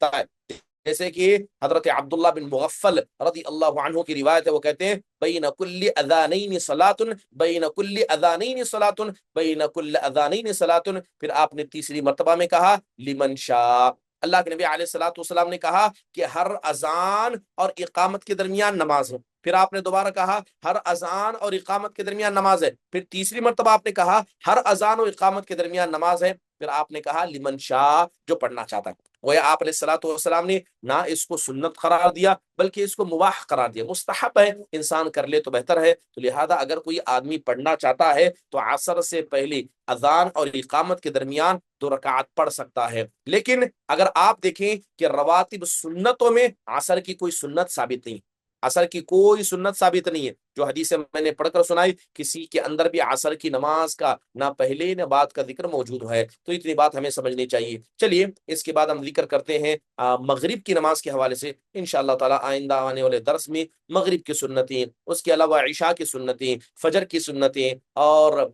ہے۔ جیسے کہ حضرت عبداللہ بن مغفل رضی اللہ عنہ کی روایت ہے، وہ کہتے ہیں بین کل اذانین صلاۃ، بین کل اذانین صلاۃ، بین کل اذانین صلاۃ، پھر آپ نے تیسری مرتبہ میں کہا لمن شاء۔ اللہ کے نبی علیہ الصلوۃ والسلام نے کہا کہ ہر اذان اور اقامت کے درمیان نماز ہے، پھر آپ نے دوبارہ کہا ہر اذان اور اقامت کے درمیان نماز ہے، پھر تیسری مرتبہ آپ نے کہا ہر اذان اور اقامت کے درمیان نماز ہے، پھر آپ نے کہا لمن شاء، جو پڑھنا چاہتا ہے۔ وہ آپ علیہ الصلوۃ والسلام نے نہ اس کو سنت قرار دیا بلکہ اس کو مباح قرار دیا، مستحب ہے، انسان کر لے تو بہتر ہے۔ تو لہذا اگر کوئی آدمی پڑھنا چاہتا ہے تو عصر سے پہلے اذان اور اقامت کے درمیان 2 رکعات پڑھ سکتا ہے۔ لیکن اگر آپ دیکھیں کہ رواتب سنتوں میں عصر کی کوئی سنت ثابت نہیں، عصر کی کوئی سنت ثابت نہیں ہے۔ جو حدیث میں نے پڑھ کر سنائی کسی کے اندر بھی عصر کی نماز کا نہ پہلے نہ بعد کا ذکر موجود ہے، تو اتنی بات ہمیں سمجھنی چاہیے۔ چلیے اس کے بعد ہم ذکر کرتے ہیں مغرب کی نماز کے حوالے سے، انشاءاللہ تعالی آئندہ آنے والے درس میں مغرب کی سنتیں، اس کے علاوہ عشاء کی سنتیں، فجر کی سنتیں، اور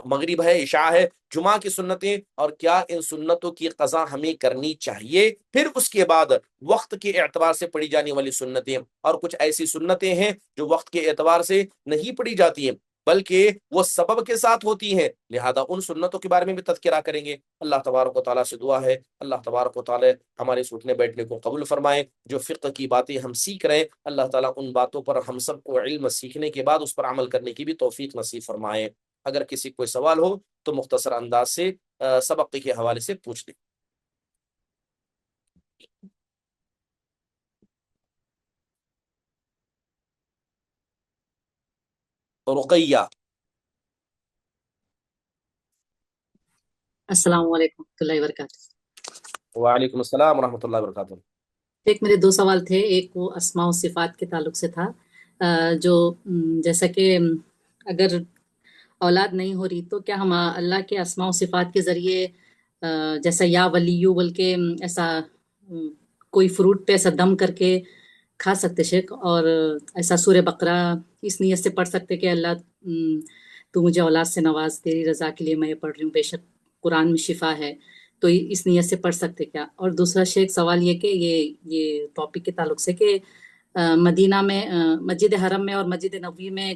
مغرب ہے، عشاء ہے، جمعہ کی سنتیں، اور کیا ان سنتوں کی قضا ہمیں کرنی چاہیے، پھر اس کے بعد وقت کے اعتبار سے پڑھی جانے والی سنتیں، اور کچھ ایسی سنتیں ہیں جو وقت کے اعتبار سے نہیں پڑھی جاتی ہیں بلکہ وہ سبب کے ساتھ ہوتی ہیں، لہذا ان سنتوں کے بارے میں بھی تذکرہ کریں گے۔ اللہ تبارک و تعالیٰ سے دعا ہے اللہ تبارک و تعالیٰ ہمارے سوچنے بیٹھنے کو قبول فرمائے، جو فقہ کی باتیں ہم سیکھ رہے ہیں اللہ تعالیٰ ان باتوں پر ہم سب کو علم سیکھنے کے بعد اس پر عمل کرنے کی بھی توفیق نصیب فرمائے۔ اگر کسی کوئی سوال ہو تو مختصر انداز سے سبق کے حوالے سے پوچھ لیں۔ رقیہ۔ السلام علیکم ورحمۃ اللہ وبرکاتہ۔ وعلیکم السلام ورحمۃ اللہ وبرکاتہ۔ ایک میرے 2 سوال تھے، ایک وہ اسماء و صفات کے تعلق سے تھا، جو جیسا کہ اگر اولاد نہیں ہو رہی تو کیا ہم اللہ کے اسماء و صفات کے ذریعے جیسا یا ولیو بلکہ ایسا کوئی فروٹ پہ ایسا دم کر کے کھا سکتے شیخ، اور ایسا سورہ بقرہ اس نیت سے پڑھ سکتے کہ اللہ تو مجھے اولاد سے نواز، تیری رضا کے لیے میں یہ پڑھ رہی ہوں، بے شک قرآن میں شفا ہے، تو اس نیت سے پڑھ سکتے کیا؟ اور دوسرا شیخ سوال یہ کہ یہ ٹاپک کے تعلق سے کہ مدینہ میں مسجد حرم میں اور مسجد نبوی میں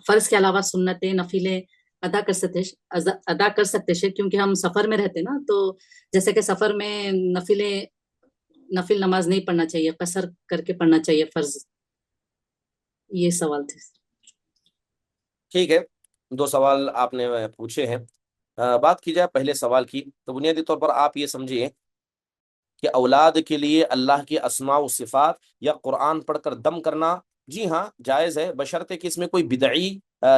فرض کے علاوہ سنتیں نفلیں ادا کر سکتے شیخ، کیونکہ ہم سفر میں رہتے نا، تو جیسے کہ سفر میں نفل نماز نہیں پڑھنا چاہیے، قصر کر کے پڑھنا چاہیے فرض۔ یہ سوال تھے۔ ٹھیک ہے، 2 سوال آپ نے پوچھے ہیں۔ بات کی جائے پہلے سوال کی تو بنیادی طور پر آپ یہ سمجھیے کہ اولاد کے لیے اللہ کے اسماء و صفات یا قرآن پڑھ کر دم کرنا جی ہاں جائز ہے، بشرطے کہ اس میں کوئی بدعی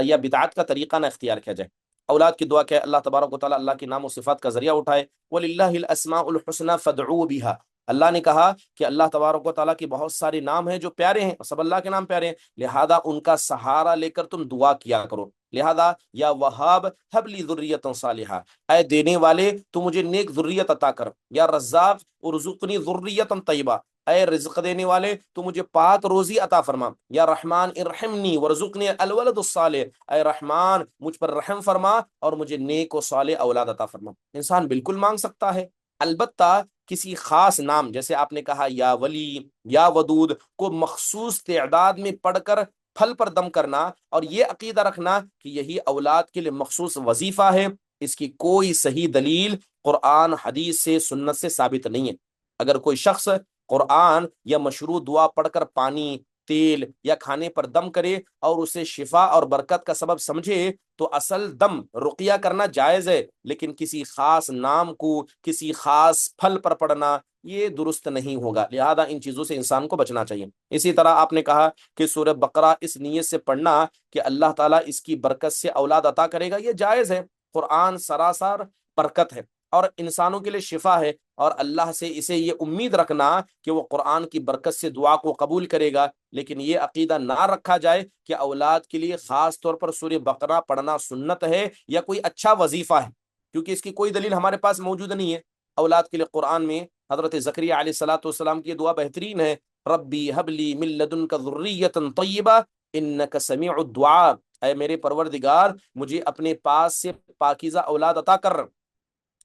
یا بدعت کا طریقہ نہ اختیار کیا جائے۔ اولاد کی دعا کہ اللہ تبارک و تعالیٰ اللہ کے نام و صفات کا ذریعہ اٹھائے، وَلِلَّهِ الْأَسْمَاءُ الْحُسْنَى فَادْعُوهُ بِهَا۔ اللہ نے کہا کہ اللہ تبارک و تعالیٰ کی بہت سارے نام ہیں جو پیارے ہیں، سب اللہ کے نام پیارے ہیں، لہذا ان کا سہارا لے کر تم دعا کیا کرو۔ لہذا یا وہاب ہب لی ذریۃ صالحہ، اے دینے والے تو مجھے نیک ذریت عطا کر، یا رزاق ارزقنی ذریۃ طیبہ، اے رزق دینے والے تو مجھے پاک روزی عطا فرما، یا رحمان ارحمنی ورزقنی الولد الصالح، اے رحمان مجھ پر رحم فرما اور مجھے نیک و صالح اولاد عطا فرما۔ انسان بالکل مانگ سکتا ہے، البتہ کسی خاص نام جیسے آپ نے کہا یا ولی یا ودود کو مخصوص تعداد میں پڑھ کر پھل پر دم کرنا اور یہ عقیدہ رکھنا کہ یہی اولاد کے لیے مخصوص وظیفہ ہے، اس کی کوئی صحیح دلیل قرآن حدیث سے سنت سے ثابت نہیں ہے۔ اگر کوئی شخص قرآن یا مشروع دعا پڑھ کر پانی، تیل یا کھانے پر دم کرے اور اسے شفا اور برکت کا سبب سمجھے تو اصل دم رقیہ کرنا جائز ہے، لیکن کسی خاص نام کو کسی خاص پھل پر پڑنا یہ درست نہیں ہوگا، لہذا ان چیزوں سے انسان کو بچنا چاہیے۔ اسی طرح آپ نے کہا کہ سورہ بقرہ اس نیت سے پڑھنا کہ اللہ تعالیٰ اس کی برکت سے اولاد عطا کرے گا، یہ جائز ہے۔ قرآن سراسر برکت ہے اور انسانوں کے لیے شفا ہے، اور اللہ سے اسے یہ امید رکھنا کہ وہ قرآن کی برکت سے دعا کو قبول کرے گا، لیکن یہ عقیدہ نہ رکھا جائے کہ اولاد کے لیے خاص طور پر سورہ بقرہ پڑھنا سنت ہے یا کوئی اچھا وظیفہ ہے، کیونکہ اس کی کوئی دلیل ہمارے پاس موجود نہیں ہے۔ اولاد کے لیے قرآن میں حضرت زکریا علیہ الصلوۃ والسلام کی دعا بہترین ہے، ربی حب لی من لدنک ذریۃ طیبہ انک سمیع الدعاء، اے میرے پروردگار مجھے اپنے پاس سے پاکیزہ اولاد عطا کر،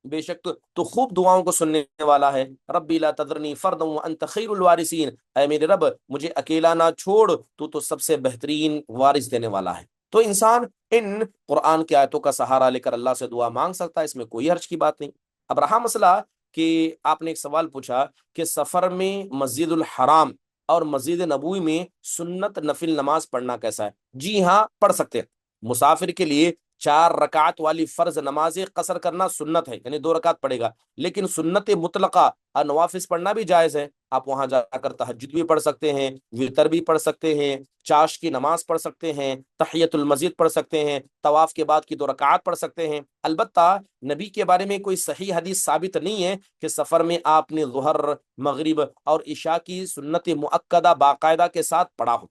بے شک تو خوب دعاؤں کو سننے والا ہے۔ ربی لا تذرنی فردا وانت خیر الوارثین، اے میرے رب مجھے اکیلا نہ چھوڑ، تو سب سے بہترین وارث دینے والا ہے۔ تو انسان ان قرآن کی آیتوں کا سہارا لے کر اللہ سے دعا مانگ سکتا ہے، اس میں کوئی حرج کی بات نہیں۔ اب رہا مسئلہ کہ آپ نے ایک سوال پوچھا کہ سفر میں مسجد الحرام اور مسجد نبوی میں سنت نفل نماز پڑھنا کیسا ہے؟ جی ہاں، پڑھ سکتے ہیں۔ مسافر کے لیے 4 رکعت والی فرض نماز قصر کرنا سنت ہے، یعنی 2 رکعت پڑھے گا، لیکن سنت مطلقہ اور نوافل پڑھنا بھی جائز ہے۔ آپ وہاں جا کر تہجد بھی پڑھ سکتے ہیں، وتر بھی پڑھ سکتے ہیں، چاش کی نماز پڑھ سکتے ہیں، تحیت المسجد پڑھ سکتے ہیں، طواف کے بعد کی 2 رکعات پڑھ سکتے ہیں۔ البتہ نبی کے بارے میں کوئی صحیح حدیث ثابت نہیں ہے کہ سفر میں آپ نے ظہر، مغرب اور عشاء کی سنت مؤکدہ باقاعدہ کے ساتھ پڑھا ہو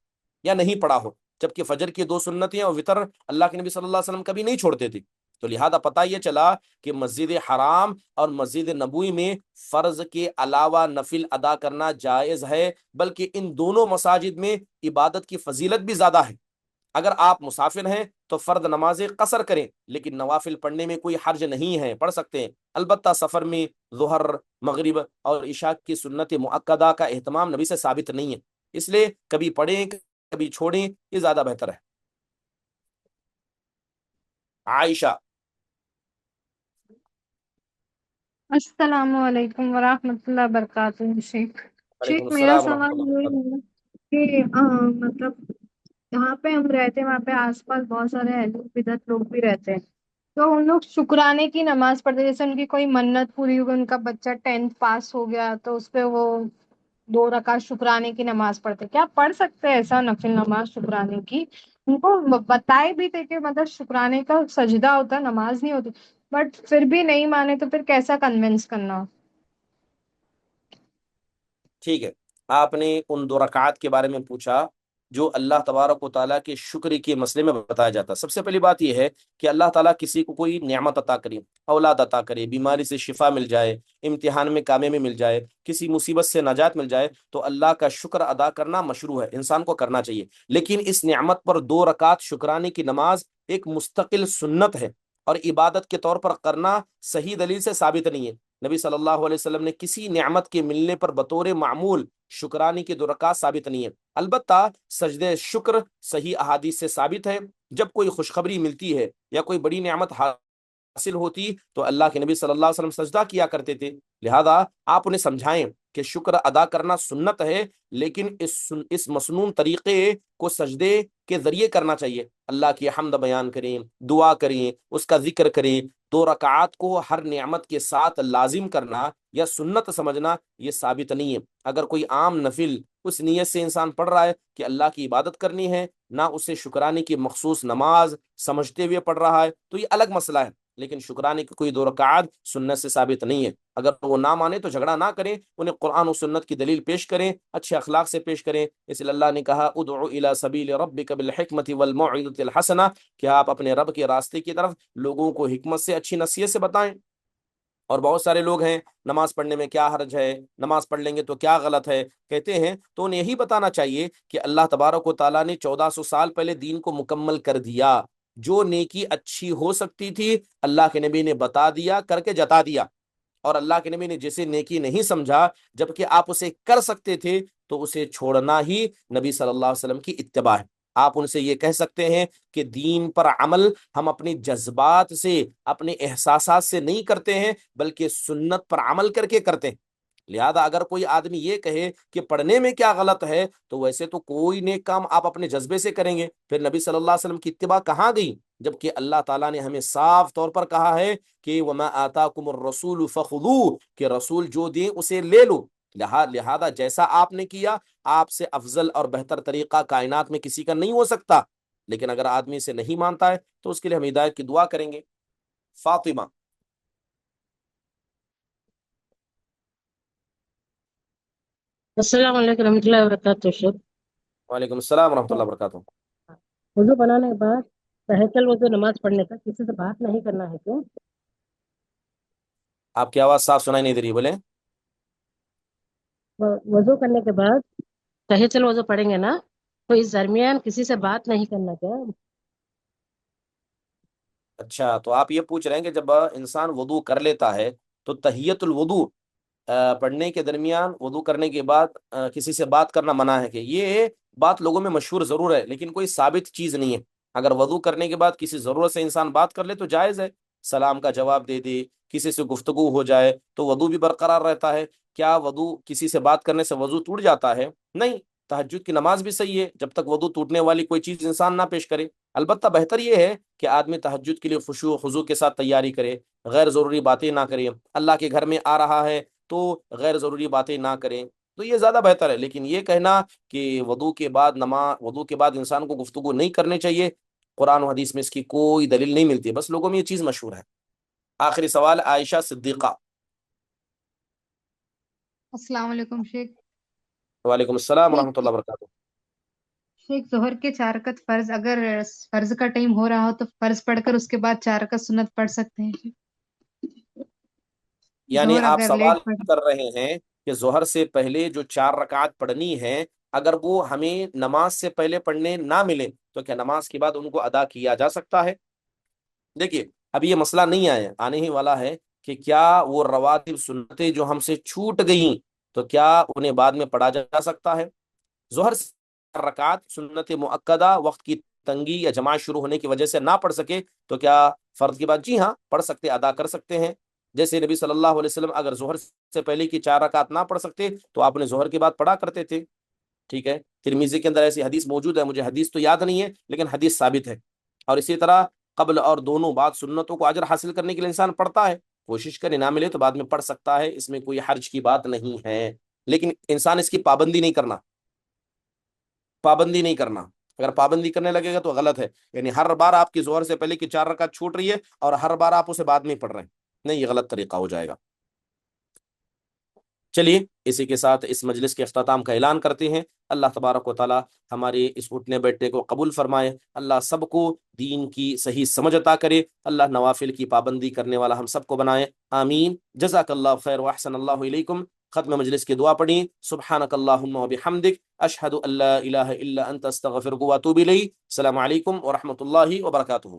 یا نہیں پڑھا ہو، جبکہ فجر کی 2 سنتیں اور وتر اللہ کے نبی صلی اللہ علیہ وسلم کبھی نہیں چھوڑتے تھے۔ تو لہذا پتہ یہ چلا کہ مسجد حرام اور مسجد نبوی میں فرض کے علاوہ نفل ادا کرنا جائز ہے، بلکہ ان دونوں مساجد میں عبادت کی فضیلت بھی زیادہ ہے۔ اگر آپ مسافر ہیں تو فرض نمازیں قصر کریں، لیکن نوافل پڑھنے میں کوئی حرج نہیں ہے، پڑھ سکتے ہیں۔ البتہ سفر میں ظہر، مغرب اور عشاء کی سنت مؤکدہ کا اہتمام نبی سے ثابت نہیں ہے، اس لیے کبھی پڑھیں کبھی چھوڑیں، یہ زیادہ بہتر ہے۔ عائشہ۔ السلام علیکم ورحمۃ اللہ وبرکاتہ۔ شیخ وعلیکم شیخ میرا السلام ورحمۃ سوال اللہ یہ وبرکاتہ۔ ہے کہ مطلب جہاں پہ ہم رہتے ہیں وہاں پہ آس پاس بہت سارے اہل بدعت لوگ بھی رہتے ہیں، تو ان لوگ شکرانے کی نماز پڑھتے ہیں، جیسے ان کی کوئی منت پوری ہو گئی، ان کا بچہ 10th پاس ہو گیا تو اس پہ وہ 2 رکعت شکرانے کی نماز پڑھتے ہیں۔ کیا پڑھ سکتے ہیں ایسا نفل نماز شکرانے کی؟ ان کو بتائے بھی تھے کہ مطلب شکرانے کا سجدہ ہوتا ہے، نماز نہیں ہوتی، بٹ پھر بھی نہیں مانے، تو پھر کیسا کنونس کرنا؟ ٹھیک ہے، آپ نے ان 2 رکعات کے بارے میں پوچھا جو اللہ تبارک و تعالیٰ کے شکر کے مسئلے میں بتایا جاتا ہے۔ سب سے پہلی بات یہ ہے کہ اللہ تعالیٰ کسی کو کوئی نعمت عطا کرے، اولاد عطا کرے، بیماری سے شفا مل جائے، امتحان میں کامیابی مل جائے، کسی مصیبت سے نجات مل جائے، تو اللہ کا شکر ادا کرنا مشروع ہے، انسان کو کرنا چاہیے۔ لیکن اس نعمت پر 2 رکعت شکرانے کی نماز ایک مستقل سنت ہے، اور عبادت کے طور پر کرنا صحیح دلیل سے ثابت نہیں ہے۔ نبی صلی اللہ علیہ وسلم نے کسی نعمت کے ملنے پر بطور معمول شکرانے کی 2 رکعت ثابت نہیں ہے۔ البتہ سجدہ شکر صحیح احادیث سے ثابت ہے۔ جب کوئی خوشخبری ملتی ہے یا کوئی بڑی نعمت حاصل ہوتی تو اللہ کے نبی صلی اللہ علیہ وسلم سجدہ کیا کرتے تھے، لہذا آپ انہیں سمجھائیں کہ شکر ادا کرنا سنت ہے، لیکن اس مسنون طریقے کو سجدے کے ذریعے کرنا چاہیے۔ اللہ کی حمد بیان کریں، دعا کریں، اس کا ذکر کریں۔ 2 رکعات کو ہر نعمت کے ساتھ لازم کرنا یا سنت سمجھنا یہ ثابت نہیں ہے۔ اگر کوئی عام نفل اس نیت سے انسان پڑھ رہا ہے کہ اللہ کی عبادت کرنی ہے، نہ اسے شکرانے کی مخصوص نماز سمجھتے ہوئے پڑھ رہا ہے، تو یہ الگ مسئلہ ہے، لیکن شکرانے کی کوئی 2 رکعات سنت سے ثابت نہیں ہے۔ اگر وہ نہ مانے تو جھگڑا نہ کریں، انہیں قرآن و سنت کی دلیل پیش کریں، اچھے اخلاق سے پیش کریں۔ اس لیے اللہ نے کہا ادعو الی سبیل ربک بالحکمت والموعظۃ الحسنہ، کہ آپ اپنے رب کے راستے کی طرف لوگوں کو حکمت سے، اچھی نصیحت سے بتائیں۔ اور بہت سارے لوگ ہیں نماز پڑھنے میں کیا حرج ہے، نماز پڑھ لیں گے تو کیا غلط ہے کہتے ہیں، تو انہیں یہی بتانا چاہیے کہ اللہ تبارک و تعالیٰ نے 1400 سال پہلے دین کو مکمل کر دیا۔ جو نیکی اچھی ہو سکتی تھی اللہ کے نبی نے بتا دیا، کر کے جتا دیا، اور اللہ کے نبی نے جسے نیکی نہیں سمجھا جبکہ آپ اسے کر سکتے تھے تو اسے چھوڑنا ہی نبی صلی اللہ علیہ وسلم کی اتباع ہے۔ آپ ان سے یہ کہہ سکتے ہیں کہ دین پر عمل ہم اپنے جذبات سے، اپنے احساسات سے نہیں کرتے ہیں، بلکہ سنت پر عمل کر کے کرتے ہیں۔ لہذا اگر کوئی آدمی یہ کہے کہ پڑھنے میں کیا غلط ہے، تو ویسے تو کوئی نیک کام آپ اپنے جذبے سے کریں گے، پھر نبی صلی اللہ علیہ وسلم کی اتباع کہاں گئی؟ جبکہ اللہ تعالیٰ نے ہمیں صاف طور پر کہا ہے کہ وَمَا آتَاكُمُ الرَّسُولُ فَخُذُوهُ، کہ رسول جو دیں اسے لے لو۔ لہذا جیسا آپ نے کیا، آپ سے افضل اور بہتر طریقہ کائنات میں کسی کا نہیں ہو سکتا، لیکن اگر آدمی سے نہیں مانتا ہے تو اس کے لیے ہم ہدایت کی دعا کریں گے۔ فاطمہ۔ السلام علیکم ورحمۃ اللہ وبرکاتہ شیخ۔ وعلیکم السلام ورحمۃ اللہ وبرکاتہ۔ وضو بنانے کے بعد تہجد وضو نماز پڑھنے تک کسی سے بات نہیں کرنا ہے کیوں؟ آپ کی آواز صاف سنائی نہیں دے رہی، بولیں۔ وضو کرنے کے بعد تہجد وضو پڑھیں گے نا، تو اس درمیان کسی سے بات نہیں کرنا کیا؟ اچھا، تو آپ یہ پوچھ رہے ہیں کہ جب انسان وضو کر لیتا ہے تو تحیت الوضو پڑھنے کے درمیان وضو کرنے کے بعد کسی سے بات کرنا منع ہے، کہ یہ بات لوگوں میں مشہور ضرور ہے لیکن کوئی ثابت چیز نہیں ہے۔ اگر وضو کرنے کے بعد کسی ضرورت سے انسان بات کر لے تو جائز ہے، سلام کا جواب دے دے، کسی سے گفتگو ہو جائے تو وضو بھی برقرار رہتا ہے۔ کیا وضو کسی سے بات کرنے سے وضو ٹوٹ جاتا ہے؟ نہیں، تہجد کی نماز بھی صحیح ہے جب تک وضو ٹوٹنے والی کوئی چیز انسان نہ پیش کرے۔ البتہ بہتر یہ ہے کہ آدمی تہجد کے لیے خشوع و خضوع کے ساتھ تیاری کرے، غیر ضروری باتیں نہ کرے۔ اللہ کے گھر میں آ رہا ہے تو غیر ضروری باتیں نہ کریں، تو یہ زیادہ بہتر ہے۔ لیکن یہ کہنا کہ وضو کے بعد انسان کو گفتگو نہیں کرنی چاہیے، قرآن و حدیث میں اس کی کوئی دلیل نہیں ملتی، بس لوگوں میں یہ چیز مشہور ہے۔ آخری سوال عائشہ صدیقہ۔ السلام علیکم شیخ۔ وعلیکم السلام ورحمۃ شیخ اللہ وبرکاتہ۔ شیخ ظہر کے 4 رکعت فرض، اگر فرض کا ٹائم ہو رہا ہو تو فرض پڑھ کر اس کے بعد 4 رکعت سنت پڑھ سکتے ہیں شیخ؟ یعنی ظہر آپ اگر سوال لیٹ پڑھ کر رہے ہیں کہ ظہر سے پہلے جو 4 رکعات پڑھنی ہے، اگر وہ ہمیں نماز سے پہلے پڑھنے نہ ملے تو کیا نماز کے بعد ان کو ادا کیا جا سکتا ہے؟ دیکھیے، ابھی یہ مسئلہ نہیں آنے ہی والا ہے کہ کیا وہ رواتب سنتیں جو ہم سے چھوٹ گئیں تو کیا انہیں بعد میں پڑھا جا سکتا ہے؟ ظہر سے 4 رکعات سنت مؤکدہ وقت کی تنگی یا جماعت شروع ہونے کی وجہ سے نہ پڑھ سکے تو کیا فرض کے بعد؟ جی ہاں، پڑھ سکتے، ادا کر سکتے ہیں۔ جیسے نبی صلی اللہ علیہ وسلم اگر ظہر سے پہلے کی 4 رکعات نہ پڑھ سکتے تو آپ نے ظہر کے بعد پڑھا کرتے تھے، ٹھیک ہے۔ ترمذی کے اندر ایسی حدیث موجود ہے، مجھے حدیث تو یاد نہیں ہے لیکن حدیث ثابت ہے۔ اور اسی طرح قبل اور دونوں بعد سنتوں کو اجر حاصل کرنے کے لیے انسان پڑھتا ہے، کوشش کرے نہ ملے تو بعد میں پڑھ سکتا ہے، اس میں کوئی حرج کی بات نہیں ہے، لیکن انسان اس کی پابندی نہیں کرنا۔ اگر پابندی کرنے لگے گا تو غلط ہے، یعنی ہر بار آپ کی ظہر سے پہلے کی 4 رکعت چھوٹ رہی ہے اور ہر بار آپ اسے بعد میں پڑھ رہے ہیں، نہیں، یہ غلط طریقہ ہو جائے گا۔ چلیے، اسی کے ساتھ اس مجلس کے اختتام کا اعلان کرتے ہیں۔ اللہ تبارک و تعالی ہمارے اس اٹھنے بیٹھنے کو قبول فرمائے، اللہ سب کو دین کی صحیح سمجھ عطا کرے، اللہ نوافل کی پابندی کرنے والا ہم سب کو بنائے، آمین۔ جزاک اللہ خیر واحسن اللہ علیکم۔ ختم مجلس کی دعا پڑھی، سبحانک اللہم و بحمدک، اشہد ان لا الہ الا انت استغفرک و اتوب الیک۔ السلام علیکم ورحمۃ اللہ وبرکاتہ۔